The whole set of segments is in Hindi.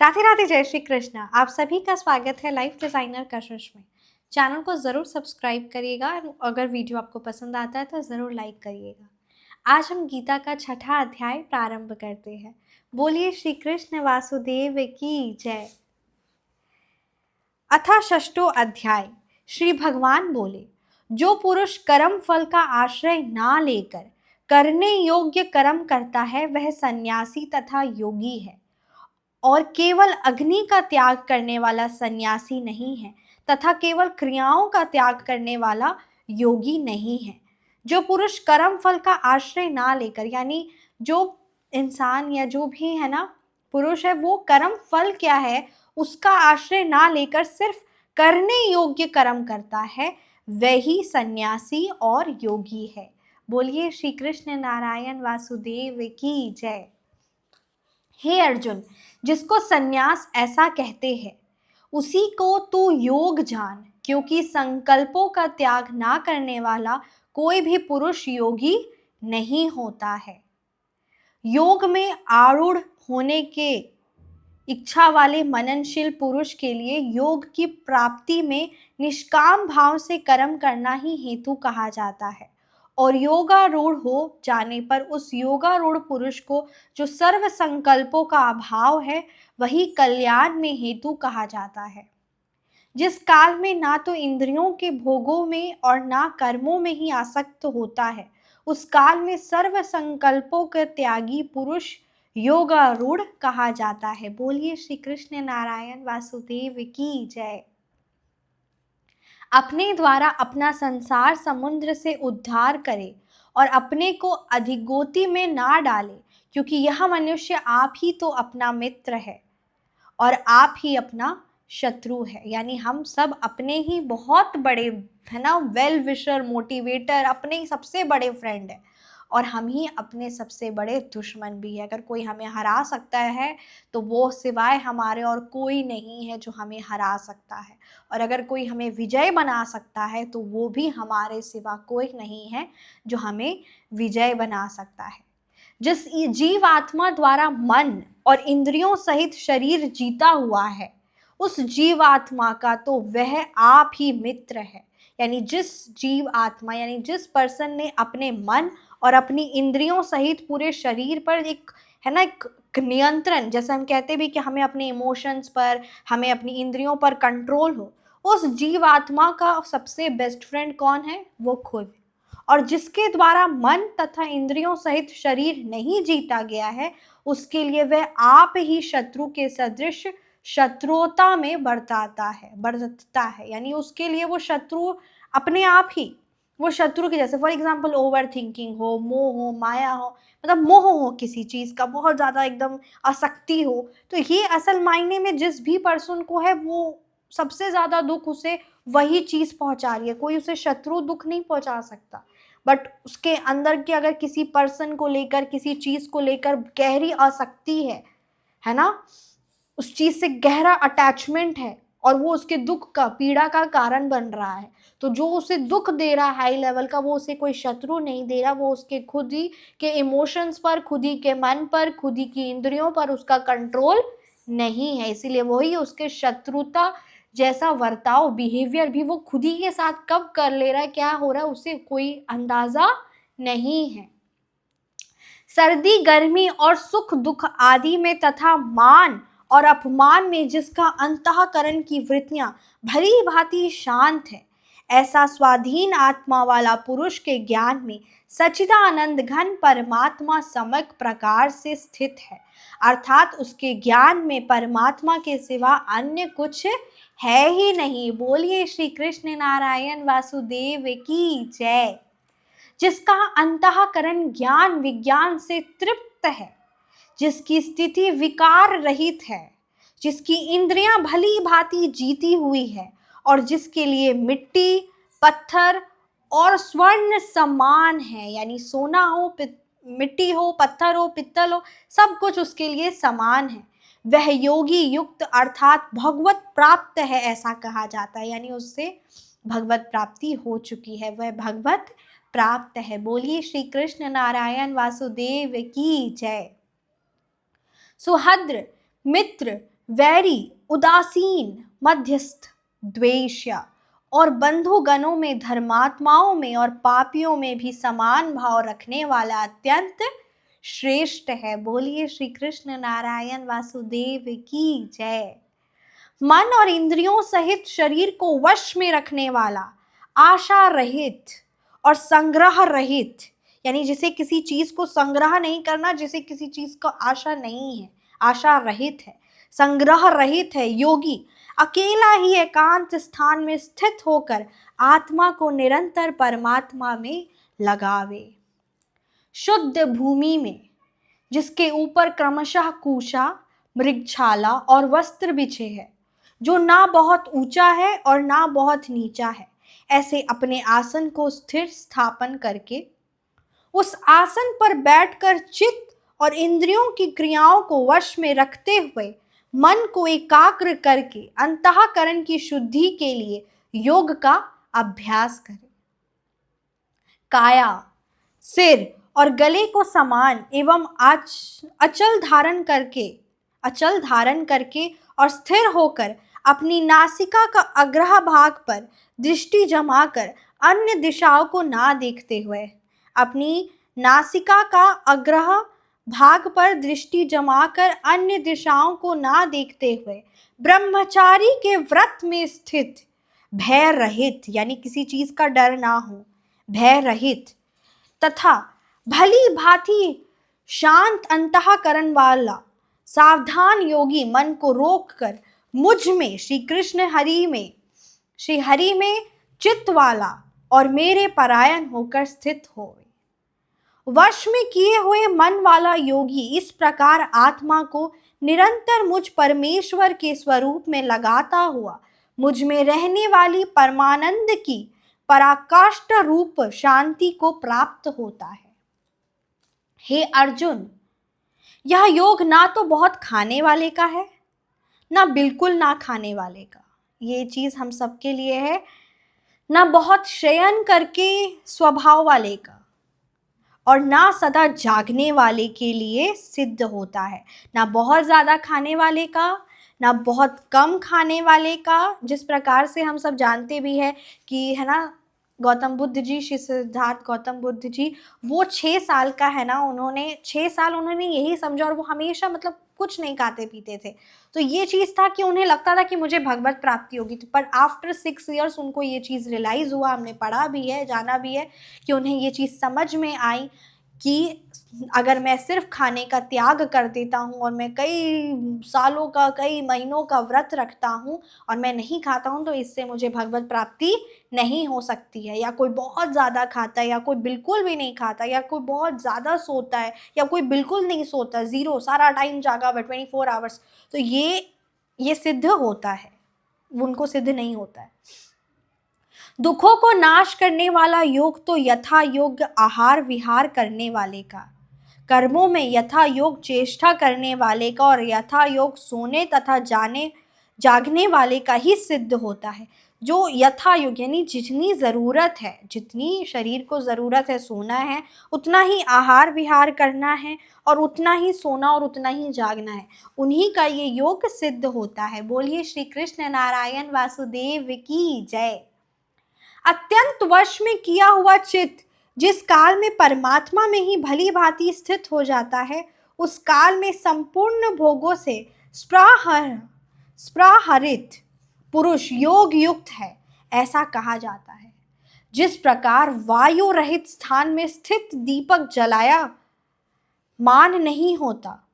राधे राधे, जय श्री कृष्ण। आप सभी का स्वागत है लाइफ डिज़ाइनर कशिश में। चैनल को ज़रूर सब्सक्राइब करिएगा। अगर वीडियो आपको पसंद आता है तो ज़रूर लाइक करिएगा। आज हम गीता का 6ठा अध्याय प्रारंभ करते हैं। बोलिए श्री कृष्ण वासुदेव की जय। अथा षष्ठो अध्याय। श्री भगवान बोले, जो पुरुष कर्म फल का आश्रय ना लेकर करने योग्य कर्म करता है वह सन्यासी तथा योगी है, और केवल अग्नि का त्याग करने वाला सन्यासी नहीं है तथा केवल क्रियाओं का त्याग करने वाला योगी नहीं है। जो पुरुष कर्म फल का आश्रय ना लेकर, यानी जो इंसान या जो भी है ना पुरुष है, वो कर्म फल क्या है उसका आश्रय ना लेकर सिर्फ करने योग्य कर्म करता है, वही सन्यासी और योगी है। बोलिए श्री कृष्ण नारायण वासुदेव की जय। हे अर्जुन, जिसको सन्यास ऐसा कहते हैं उसी को तू योग जान, क्योंकि संकल्पों का त्याग ना करने वाला कोई भी पुरुष योगी नहीं होता है। योग में आरूढ़ होने के इच्छा वाले मननशील पुरुष के लिए योग की प्राप्ति में निष्काम भाव से कर्म करना ही हेतु कहा जाता है, और योगारूढ़ हो जाने पर उस योगारूढ़ पुरुष को जो सर्व संकल्पों का अभाव है वही कल्याण में हेतु कहा जाता है। जिस काल में ना तो इंद्रियों के भोगों में और ना कर्मों में ही आसक्त होता है, उस काल में सर्व संकल्पों के त्यागी पुरुष योगारूढ़ कहा जाता है। बोलिए श्री कृष्ण नारायण वासुदेव की जय। अपने द्वारा अपना संसार समुद्र से उद्धार करे और अपने को अधिगोति में ना डाले, क्योंकि यह मनुष्य आप ही तो अपना मित्र है और आप ही अपना शत्रु है। यानी हम सब अपने ही बहुत बड़े है ना वेल विशर, मोटिवेटर, अपने ही सबसे बड़े फ्रेंड है, और हम ही अपने सबसे बड़े दुश्मन भी है। अगर कोई हमें हरा सकता है तो वो सिवाय हमारे और कोई नहीं है जो हमें हरा सकता है, और अगर कोई हमें विजय बना सकता है तो वो भी हमारे सिवा कोई नहीं है जो हमें विजय बना सकता है। जिस जीव आत्मा द्वारा मन और इंद्रियों सहित शरीर जीता हुआ है उस जीव आत्मा का तो वह आप ही मित्र है। यानी जिस जीव आत्मा, यानी जिस पर्सन ने अपने मन और अपनी इंद्रियों सहित पूरे शरीर पर एक है ना एक नियंत्रण, जैसे हम कहते भी कि हमें अपने इमोशंस पर, हमें अपनी इंद्रियों पर कंट्रोल हो, उस जीव आत्मा का सबसे बेस्ट फ्रेंड कौन है? वो खुद। और जिसके द्वारा मन तथा इंद्रियों सहित शरीर नहीं जीता गया है उसके लिए वह आप ही शत्रु के सदृश शत्रुता में बरतता है। यानी उसके लिए वो शत्रु अपने आप ही, वो शत्रु के जैसे, फॉर एग्जाम्पल ओवर थिंकिंग हो, मोह हो, माया हो, मतलब मोह हो किसी चीज़ का, बहुत ज़्यादा एकदम आसक्ति हो, तो ये असल मायने में जिस भी पर्सन को है वो सबसे ज़्यादा दुख उसे वही चीज़ पहुंचा रही है। कोई उसे शत्रु दुख नहीं पहुंचा सकता, बट उसके अंदर की अगर किसी पर्सन को लेकर, किसी चीज़ को लेकर गहरी आसक्ति है ना, उस चीज़ से गहरा अटैचमेंट है और वो उसके दुख का, पीड़ा का कारण बन रहा है, तो जो उसे दुख दे रहा है हाई लेवल का, वो उसे कोई शत्रु नहीं दे रहा, वो उसके खुद ही के इमोशंस पर, खुद ही के मन पर, खुद ही की इंद्रियों पर उसका कंट्रोल नहीं है। इसीलिए वही उसके शत्रुता जैसा वर्ताव, बिहेवियर भी वो खुद ही के साथ कब कर ले रहा है, क्या हो रहा है, उसे कोई अंदाजा नहीं है। सर्दी गर्मी और सुख दुख आदि में तथा मान और अपमान में जिसका अंतःकरण की वृत्तियां भली भांति शांत है, ऐसा स्वाधीन आत्मा वाला पुरुष के ज्ञान में सच्चिदानंद घन परमात्मा सम्यक प्रकार से स्थित है। अर्थात उसके ज्ञान में परमात्मा के सिवा अन्य कुछ है ही नहीं। बोलिए श्री कृष्ण नारायण वासुदेव की जय। जिसका अंतःकरण ज्ञान विज्ञान से तृप्त है, जिसकी स्थिति विकार रहित है, जिसकी इंद्रियां भली भांति जीती हुई है, और जिसके लिए मिट्टी, पत्थर और स्वर्ण समान है, यानी सोना हो, मिट्टी हो, पत्थर हो, पित्तल हो, सब कुछ उसके लिए समान है, वह योगी युक्त अर्थात भगवत प्राप्त है ऐसा कहा जाता है। यानी उससे भगवत प्राप्ति हो चुकी है, वह भगवत प्राप्त है। बोलिए श्री कृष्ण नारायण वासुदेव की जय। सुहद्र, मित्र, वैरी, उदासीन, मध्यस्थ, द्वेष्य और बंधुगणों में, धर्मात्माओं में और पापियों में भी समान भाव रखने वाला अत्यंत श्रेष्ठ है। बोलिए श्री कृष्ण नारायण वासुदेव की जय। मन और इंद्रियों सहित शरीर को वश में रखने वाला, आशा रहित और संग्रह रहित, यानी जिसे किसी चीज को संग्रह नहीं करना, जिसे किसी चीज को आशा नहीं है, आशा रहित है, संग्रह रहित है, योगी अकेला ही एकांत स्थान में स्थित होकर आत्मा को निरंतर परमात्मा में लगावे। शुद्ध भूमि में, जिसके ऊपर क्रमशः कुशा, मृगछाला और वस्त्र बिछे हैं, जो ना बहुत ऊंचा है और ना बहुत नीचा है, ऐसे अपने आसन को स्थिर स्थापन करके उस आसन पर बैठकर चित्त और इंद्रियों की क्रियाओं को वश में रखते हुए मन को एकाग्र करके अंतःकरण की शुद्धि के लिए योग का अभ्यास करें। काया, सिर और गले को समान एवं अचल धारण करके और स्थिर होकर अपनी नासिका का अग्र भाग पर दृष्टि जमाकर अन्य दिशाओं को ना देखते हुए, अपनी नासिका का अग्र भाग पर दृष्टि जमाकर अन्य दिशाओं को ना देखते हुए ब्रह्मचारी के व्रत में स्थित, भय रहित, यानी किसी चीज का डर ना हो, भय रहित तथा भली भांति शांत अंतःकरण वाला सावधान योगी मन को रोककर मुझ में, श्री हरि में चित्त वाला और मेरे परायण होकर स्थित हो। वश में किए हुए मन वाला योगी इस प्रकार आत्मा को निरंतर मुझ परमेश्वर के स्वरूप में लगाता हुआ मुझ में रहने वाली परमानंद की पराकाष्ठ रूप शांति को प्राप्त होता है। हे अर्जुन, यह योग ना तो बहुत खाने वाले का है, ना बिल्कुल ना खाने वाले का, ये चीज हम सबके लिए है, ना बहुत शयन करके स्वभाव वाले का, और ना सदा जागने वाले के लिए सिद्ध होता है, ना बहुत ज़्यादा खाने वाले का, ना बहुत कम खाने वाले का। जिस प्रकार से हम सब जानते भी है कि है ना, गौतम बुद्ध जी, श्री सिद्धार्थ गौतम बुद्ध जी, वो 6 साल का है ना, उन्होंने 6 साल उन्होंने यही समझा और वो हमेशा मतलब कुछ नहीं खाते पीते थे। तो ये चीज़ था कि उन्हें लगता था कि मुझे भगवत प्राप्ति होगी, तो पर आफ्टर 6 ईयर्स उनको ये चीज़ रियलाइज़ हुआ, हमने पढ़ा भी है, जाना भी है कि उन्हें ये चीज़ समझ में आई कि अगर मैं सिर्फ खाने का त्याग कर देता हूँ और मैं कई सालों का, कई महीनों का व्रत रखता हूँ और मैं नहीं खाता हूँ, तो इससे मुझे भगवत प्राप्ति नहीं हो सकती है। या कोई बहुत ज़्यादा खाता है, या कोई बिल्कुल भी नहीं खाता, या कोई बहुत ज़्यादा सोता है, या कोई बिल्कुल नहीं सोता, ज़ीरो, सारा टाइम जागा हुआ 24 आवर्स, तो ये सिद्ध होता है, उनको सिद्ध नहीं होता है। दुखों को नाश करने वाला योग तो यथा योग्य आहार विहार करने वाले का, कर्मों में यथा योग चेष्टा करने वाले का और यथा योग सोने तथा जागने वाले का ही सिद्ध होता है। जो यथा योग यानी जितनी ज़रूरत है, जितनी शरीर को ज़रूरत है, सोना है, उतना ही आहार विहार करना है और उतना ही सोना और उतना ही जागना है, उन्हीं का ये योग सिद्ध होता है। बोलिए श्री कृष्ण नारायण वासुदेव की जय। अत्यंत वश में किया हुआ चित्त जिस काल में परमात्मा में ही भली भांति स्थित हो जाता है, उस काल में संपूर्ण भोगों से स्पृहरित पुरुष योग युक्त है, ऐसा कहा जाता है। जिस प्रकार वायु रहित स्थान में स्थित दीपक जलाया मान नहीं होता,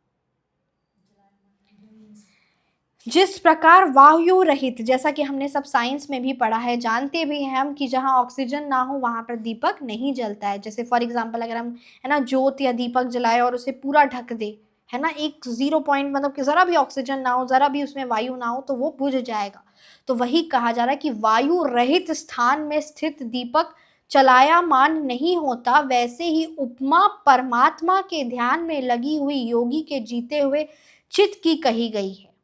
जिस प्रकार वायु रहित, जैसा कि हमने सब साइंस में भी पढ़ा है, जानते भी हैं हम कि जहाँ ऑक्सीजन ना हो वहाँ पर दीपक नहीं जलता है। जैसे फॉर एग्जांपल अगर हम है ना ज्योत या दीपक जलाए और उसे पूरा ढक दे, है ना, एक 0 पॉइंट मतलब कि ज़रा भी ऑक्सीजन ना हो, ज़रा भी उसमें वायु ना हो, तो वो बुझ जाएगा। तो वही कहा जा रहा है कि वायु रहित स्थान में स्थित दीपक चलाया मान नहीं होता, वैसे ही उपमा परमात्मा के ध्यान में लगी हुई योगी के जीते हुए चित्त की कही गई है।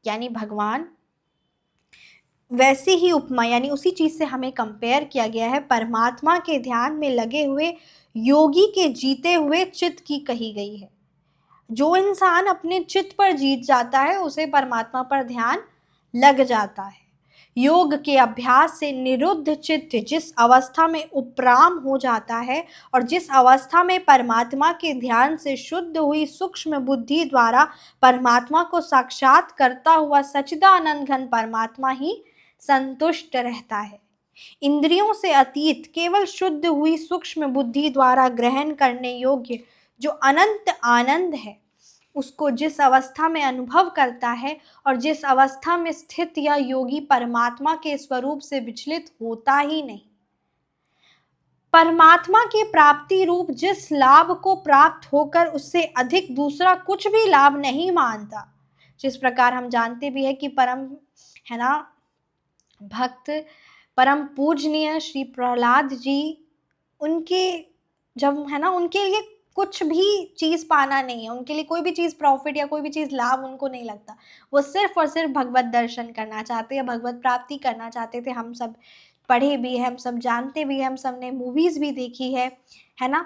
यानी भगवान, वैसे ही उपमा यानी उसी चीज़ से हमें कंपेयर किया गया है, परमात्मा के ध्यान में लगे हुए योगी के जीते हुए चित्त की कही गई है। जो इंसान अपने चित्त पर जीत जाता है उसे परमात्मा पर ध्यान लग जाता है। योग के अभ्यास से निरुद्ध चित्त जिस अवस्था में उपराम हो जाता है और जिस अवस्था में परमात्मा के ध्यान से शुद्ध हुई सूक्ष्म बुद्धि द्वारा परमात्मा को साक्षात करता हुआ सच्चिदानंद घन परमात्मा ही संतुष्ट रहता है। इंद्रियों से अतीत केवल शुद्ध हुई सूक्ष्म बुद्धि द्वारा ग्रहण करने योग्य जो अनंत आनंद है, उसको जिस अवस्था में अनुभव करता है और जिस अवस्था में स्थित यह योगी परमात्मा के स्वरूप से विचलित होता ही नहीं, परमात्मा की प्राप्ति रूप जिस लाभ को प्राप्त होकर उससे अधिक दूसरा कुछ भी लाभ नहीं मानता। जिस प्रकार हम जानते भी है कि परम है ना भक्त परम पूजनीय श्री प्रहलाद जी, उनके जब है ना उनके लिए कुछ भी चीज़ पाना नहीं है, उनके लिए कोई भी चीज़ प्रॉफिट या कोई भी चीज़ लाभ उनको नहीं लगता। वो सिर्फ और सिर्फ भगवत दर्शन करना चाहते हैं, भगवत प्राप्ति करना चाहते थे। हम सब पढ़े भी हैं, हम सब जानते भी हैं, हम सब ने मूवीज़ भी देखी है ना।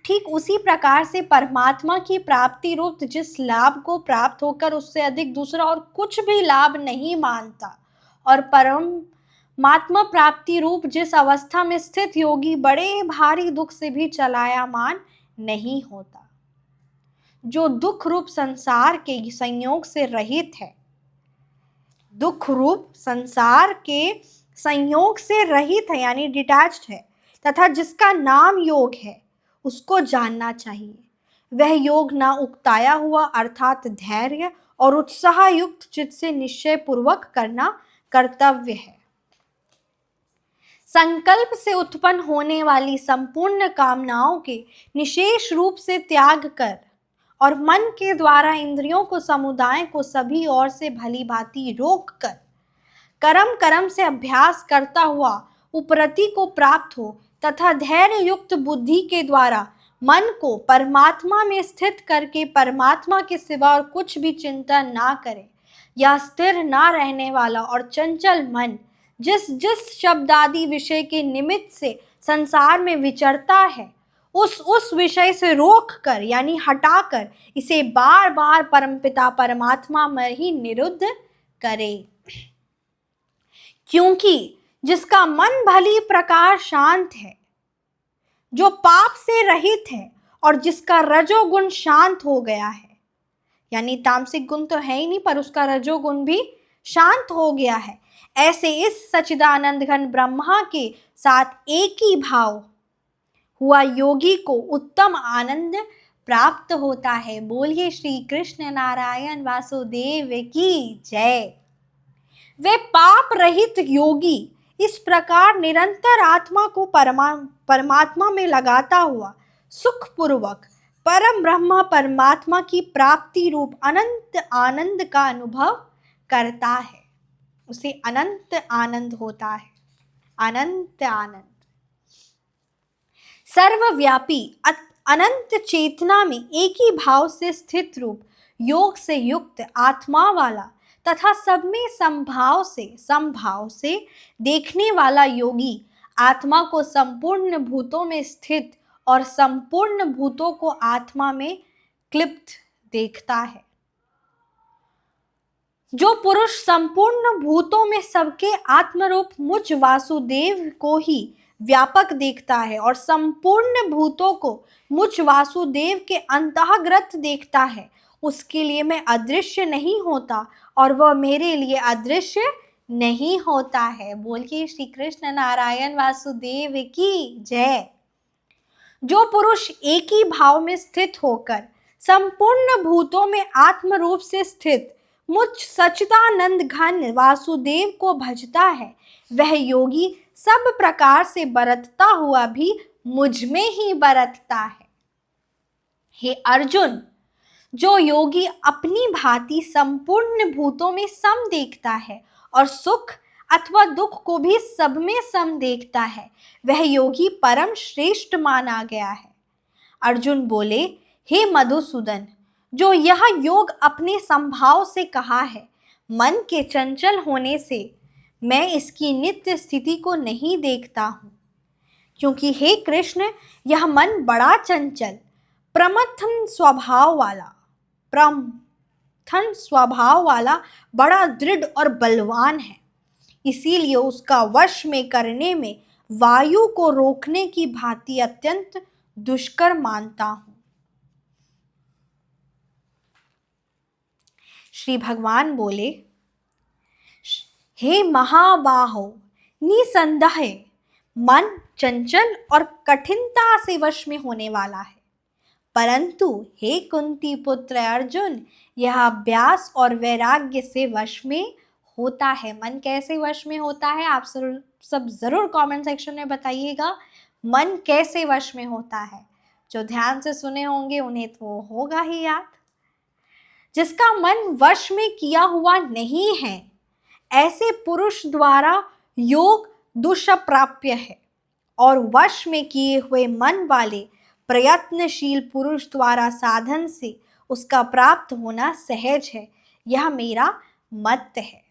ठीक उसी प्रकार से परमात्मा की प्राप्ति रूप जिस लाभ को प्राप्त होकर उससे अधिक दूसरा और कुछ भी लाभ नहीं मानता, और परमात्मा प्राप्ति रूप जिस अवस्था में स्थित योगी बड़े भारी दुख से भी चलायमान नहीं होता, जो दुख रूप संसार के संयोग से रहित है, दुख रूप संसार के संयोग से रहित है यानी डिटैच्ड है, तथा जिसका नाम योग है, उसको जानना चाहिए। वह योग ना उकताया हुआ अर्थात धैर्य और उत्साह युक्त चित्त से निश्चय पूर्वक करना कर्तव्य है। संकल्प से उत्पन्न होने वाली संपूर्ण कामनाओं के निशेष रूप से त्याग कर और मन के द्वारा इंद्रियों को समुदाय को सभी ओर से भली भांति रोक कर कर्म से अभ्यास करता हुआ उपरति को प्राप्त हो, तथा धैर्य युक्त बुद्धि के द्वारा मन को परमात्मा में स्थित करके परमात्मा के सिवा और कुछ भी चिंता ना करे, या स्थिर ना रहने वाला और चंचल मन जिस जिस शब्दादि विषय के निमित्त से संसार में विचरता है, उस विषय से रोक कर यानी हटाकर इसे बार बार परमपिता परमात्मा में ही निरुद्ध करे। क्योंकि जिसका मन भली प्रकार शांत है, जो पाप से रहित है और जिसका रजोगुण शांत हो गया है, यानी तामसिक गुण तो है ही नहीं पर उसका रजोगुण भी शांत हो गया है, ऐसे इस सच्चिदानंद घन ब्रह्मा के साथ एक ही भाव हुआ योगी को उत्तम आनंद प्राप्त होता है। बोलिए श्री कृष्ण नारायण वासुदेव की जय। वे पाप रहित योगी इस प्रकार निरंतर आत्मा को परमात्मा में लगाता हुआ सुखपूर्वक परम ब्रह्मा परमात्मा की प्राप्ति रूप अनंत आनंद का अनुभव करता है, उसे अनंत आनंद होता है। अनंत आनंद सर्वव्यापी अनंत चेतना में एक ही भाव से स्थित रूप योग से युक्त आत्मा वाला तथा सब में संभाव से देखने वाला योगी आत्मा को संपूर्ण भूतों में स्थित और संपूर्ण भूतों को आत्मा में क्लिप्त देखता है। जो पुरुष संपूर्ण भूतों में सबके आत्मरूप मुझ वासुदेव को ही व्यापक देखता है और संपूर्ण भूतों को मुझ वासुदेव के अंतःग्रत देखता है, उसके लिए मैं अदृश्य नहीं होता और वह मेरे लिए अदृश्य नहीं होता है। बोलिए श्री कृष्ण नारायण वासुदेव की जय। जो पुरुष एक ही भाव में स्थित होकर संपूर्ण भूतों में आत्म रूप से स्थित मुझ सच्चिदानंद घन वासुदेव को भजता है, वह योगी सब प्रकार से बरतता हुआ भी मुझ में ही बरतता है। हे अर्जुन, जो योगी अपनी भांति संपूर्ण भूतों में सम देखता है और सुख अथवा दुख को भी सब में सम देखता है, वह योगी परम श्रेष्ठ माना गया है। अर्जुन बोले, हे मधुसूदन, जो यह योग अपने संभाव से कहा है, मन के चंचल होने से मैं इसकी नित्य स्थिति को नहीं देखता हूँ, क्योंकि हे कृष्ण, यह मन बड़ा चंचल प्रमथन स्वभाव वाला प्रमथन स्वभाव वाला, बड़ा दृढ़ और बलवान है। इसीलिए उसका वश में करने में वायु को रोकने की भांति अत्यंत दुष्कर मानता हूं। श्री भगवान बोले, हे महाबाहो, निसंदेह मन चंचल और कठिनता से वश में होने वाला है, परंतु हे कुंती पुत्र अर्जुन, यह अभ्यास और वैराग्य से वश में होता है। मन कैसे वश में होता है, आप सब जरूर कमेंट सेक्शन में बताइएगा। मन कैसे वश में होता है? जो ध्यान से सुने होंगे उन्हें तो होगा ही याद। जिसका मन वश में किया हुआ नहीं है, ऐसे पुरुष द्वारा योग दुष्प्राप्य है, और वश में किए हुए मन वाले प्रयत्नशील पुरुष द्वारा साधन से उसका प्राप्त होना सहज है। यह मेरा मत है।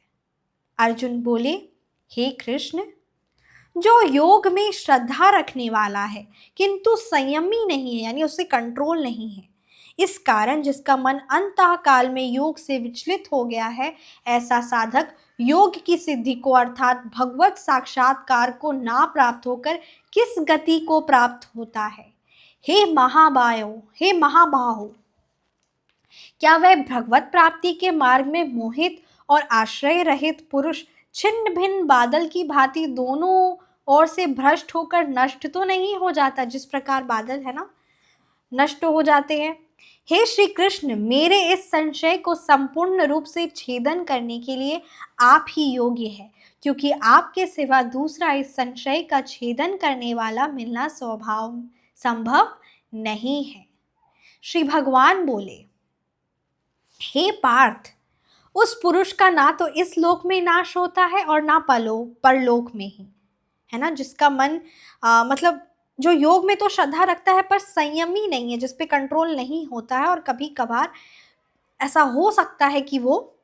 अर्जुन बोले, हे कृष्ण, जो योग में श्रद्धा रखने वाला है किंतु संयमी नहीं है, यानी उससे कंट्रोल नहीं है, इस कारण जिसका मन अंतः काल में योग से विचलित हो गया है, ऐसा साधक योग की सिद्धि को अर्थात भगवत साक्षात्कार को ना प्राप्त होकर किस गति को प्राप्त होता है? हे महाबाहो, क्या वह भगवत प्राप्ति के मार्ग में मोहित और आश्रय रहित पुरुष छिन्न भिन्न बादल की भांति दोनों ओर से भ्रष्ट होकर नष्ट तो नहीं हो जाता, जिस प्रकार बादल है ना नष्ट हो जाते हैं? हे श्री कृष्ण, मेरे इस संशय को संपूर्ण रूप से छेदन करने के लिए आप ही योग्य है, क्योंकि आपके सिवा दूसरा इस संशय का छेदन करने वाला मिलना संभव नहीं है। श्री भगवान बोले, हे पार्थ, उस पुरुष का ना तो इस लोक में नाश होता है और ना परलोक में ही, है ना, जिसका मन मतलब जो योग में तो श्रद्धा रखता है पर संयमी नहीं है, जिस पे कंट्रोल नहीं होता है, और कभी कभार ऐसा हो सकता है कि वो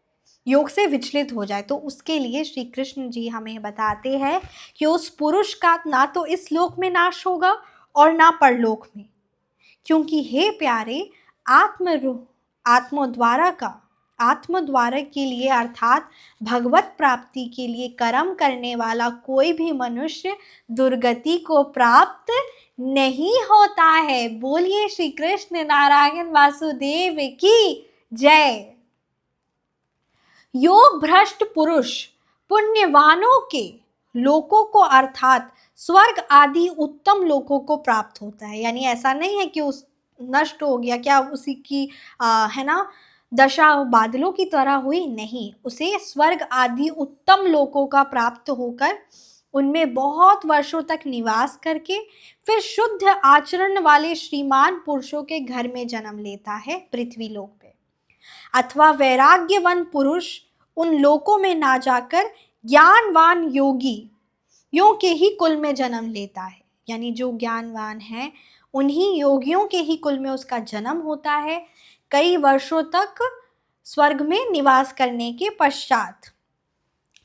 योग से विचलित हो जाए। तो उसके लिए श्री कृष्ण जी हमें बताते हैं कि उस पुरुष का ना तो इस लोक में नाश होगा और ना परलोक में, क्योंकि हे प्यारे, आत्मद्वारा के लिए अर्थात भगवत प्राप्ति के लिए कर्म करने वाला कोई भी मनुष्य दुर्गति को प्राप्त नहीं होता है। बोलिए श्री कृष्ण नारायण वासुदेव की जय। योग भ्रष्ट पुरुष पुण्यवानों के लोकों को अर्थात स्वर्ग आदि उत्तम लोकों को प्राप्त होता है। यानी ऐसा नहीं है कि उस नष्ट हो गया, क्या उसी की है ना दशा बादलों की तरह हुई, नहीं, उसे स्वर्ग आदि उत्तम लोकों का प्राप्त होकर उनमें बहुत वर्षों तक निवास करके फिर शुद्ध आचरण वाले श्रीमान पुरुषों के घर में जन्म लेता है पृथ्वी लोक पे। अथवा वैराग्यवन पुरुष उन लोकों में ना जाकर ज्ञानवान योगियों के ही कुल में जन्म लेता है। यानी जो ज्ञानवान है उन्हीं योगियों के ही कुल में उसका जन्म होता है कई वर्षों तक स्वर्ग में निवास करने के पश्चात।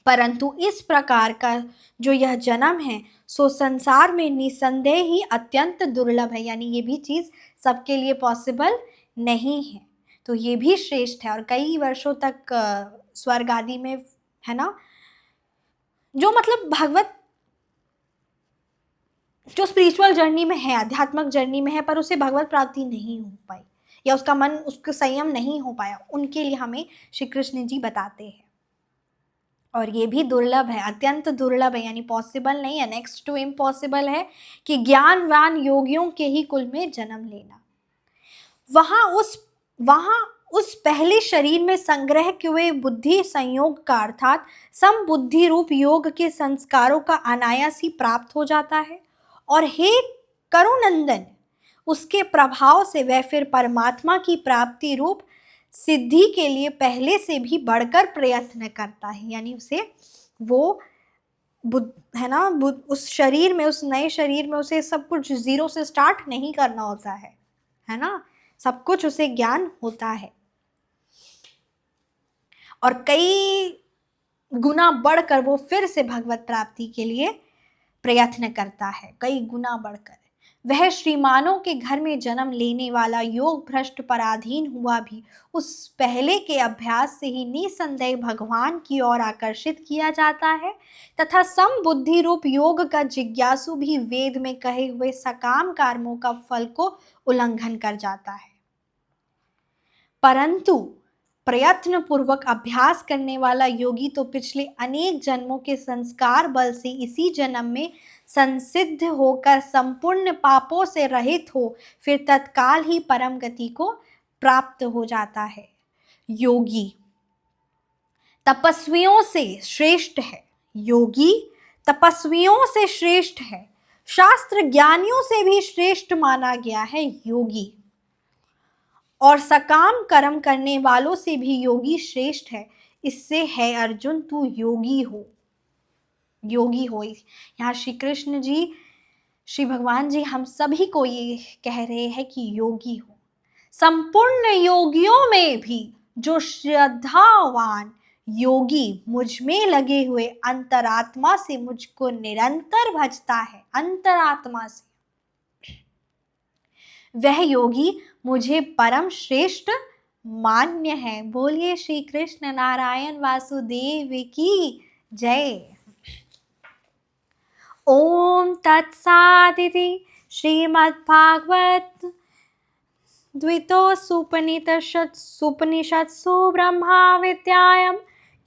परंतु इस प्रकार का जो यह जन्म है सो संसार में निसंदेह ही अत्यंत दुर्लभ है। यानी ये भी चीज़ सबके लिए पॉसिबल नहीं है, तो ये भी श्रेष्ठ है। और कई वर्षों तक स्वर्ग आदि में, है ना, जो मतलब भगवत जो स्पिरिचुअल जर्नी में है, आध्यात्मिक जर्नी में है, पर उसे भगवत प्राप्ति नहीं हो पाई या उसका मन उसका संयम नहीं हो पाया, उनके लिए हमें श्री कृष्ण जी बताते हैं। और ये भी दुर्लभ है, अत्यंत दुर्लभ है, यानी पॉसिबल नहीं है, नेक्स्ट टू इम्पॉसिबल है कि ज्ञानवान योगियों के ही कुल में जन्म लेना। वहाँ उस पहले शरीर में संग्रह हुए बुद्धि संयोग का अर्थात समबुद्धि रूप योग के संस्कारों का अनायास ही प्राप्त हो जाता है। और हे करुनंदन, उसके प्रभाव से वह फिर परमात्मा की प्राप्ति रूप सिद्धि के लिए पहले से भी बढ़कर प्रयत्न करता है। यानी उसे वो है ना उस शरीर में, उस नए शरीर में उसे सब कुछ जीरो से स्टार्ट नहीं करना होता है ना, सब कुछ उसे ज्ञान होता है और कई गुना बढ़कर वो फिर से भगवत प्राप्ति के लिए प्रयत्न करता है, कई गुना बढ़कर। वह श्रीमानों के घर में जन्म लेने वाला योग भ्रष्ट पराधीन हुआ भी उस पहले के अभ्यास से ही निसंदेह भगवान की ओर आकर्षित किया जाता है, तथा समबुद्धि रूप योग का जिज्ञासु भी वेद में कहे हुए सकाम कर्मों का फल को उल्लंघन कर जाता है। परंतु प्रयत्न पूर्वक अभ्यास करने वाला योगी तो पिछले अनेक जन्मों के संस्कार बल से इसी जन्म में संसिद्ध होकर संपूर्ण पापों से रहित हो फिर तत्काल ही परम गति को प्राप्त हो जाता है। योगी तपस्वियों से श्रेष्ठ है। योगी तपस्वियों से श्रेष्ठ है। शास्त्र ज्ञानियों से भी श्रेष्ठ माना गया है योगी, और सकाम कर्म करने वालों से भी योगी श्रेष्ठ है। इससे है अर्जुन तू योगी हो, योगी हो। यहाँ श्री कृष्ण जी, श्री भगवान जी हम सभी को ये कह रहे हैं कि योगी हो। संपूर्ण योगियों में भी जो श्रद्धावान योगी मुझ में लगे हुए अंतरात्मा से मुझको निरंतर भजता है, अंतरात्मा से, वह योगी मुझे परम श्रेष्ठ मान्य है। बोलिए श्री कृष्ण नारायण वासुदेव की जय। ओम तत्सादिति श्रीमद्भागवत द्वितीयोपनिषत्सु ब्रह्मा विद्यायां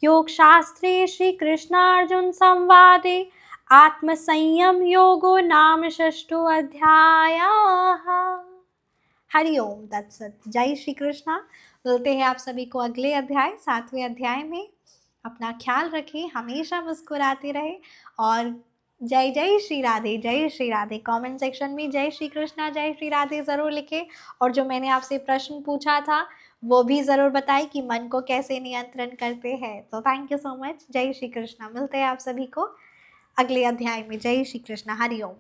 योगशास्त्रे श्रीकृष्णार्जुन संवादे आत्मसंयम योगो नाम षष्ठोऽध्यायः। हरि ओम तत्सत। जय श्री कृष्णा। मिलते हैं आप सभी को अगले अध्याय 7वें अध्याय में। अपना ख्याल रखें, हमेशा मुस्कुराते रहे और जय जय श्री राधे, जय श्री राधे। कमेंट सेक्शन में जय श्री कृष्णा, जय श्री राधे ज़रूर लिखें। और जो मैंने आपसे प्रश्न पूछा था वो भी ज़रूर बताएं कि मन को कैसे नियंत्रण करते हैं। तो थैंक यू सो मच। जय श्री कृष्णा। मिलते हैं आप सभी को अगले अध्याय में। जय श्री कृष्णा। हरि ओम।